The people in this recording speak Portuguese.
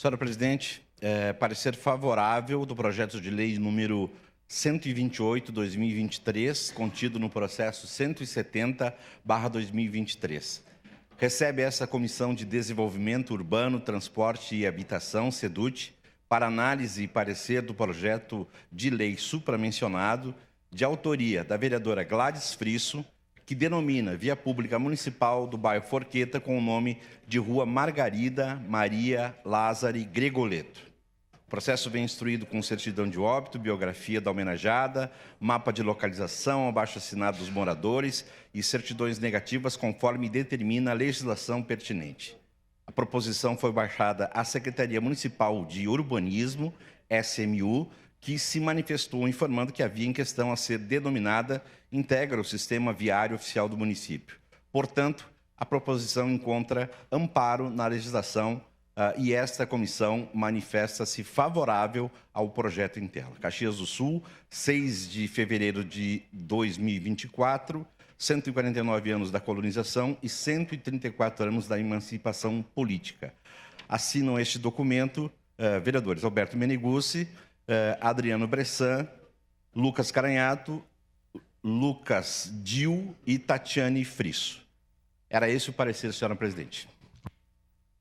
Senhora Presidente, parecer favorável do projeto de lei número 128/2023, contido no processo 170/2023. Recebe essa Comissão de Desenvolvimento Urbano, Transporte e Habitação, SEDUT, para análise e parecer do projeto de lei supramencionado, de autoria da vereadora Gladys Frisso, que denomina Via Pública Municipal do bairro Forqueta com o nome de Rua Margarida Maria Lázari Gregoleto. O processo vem instruído com certidão de óbito, biografia da homenageada, mapa de localização, abaixo-assinado dos moradores e certidões negativas conforme determina a legislação pertinente. A proposição foi baixada à Secretaria Municipal de Urbanismo, SMU, que se manifestou informando que a via em questão a ser denominada integra o sistema viário oficial do município. Portanto, a proposição encontra amparo na legislação e esta comissão manifesta-se favorável ao projeto em tela. Caxias do Sul, 6 de fevereiro de 2024, 149 anos da colonização e 134 anos da emancipação política. Assinam este documento vereadores Alberto Meneguzzi, Adriano Bressan, Lucas Caranhato, Lucas Dil e Tatiane Frisso. Era esse o parecer, senhora Presidente.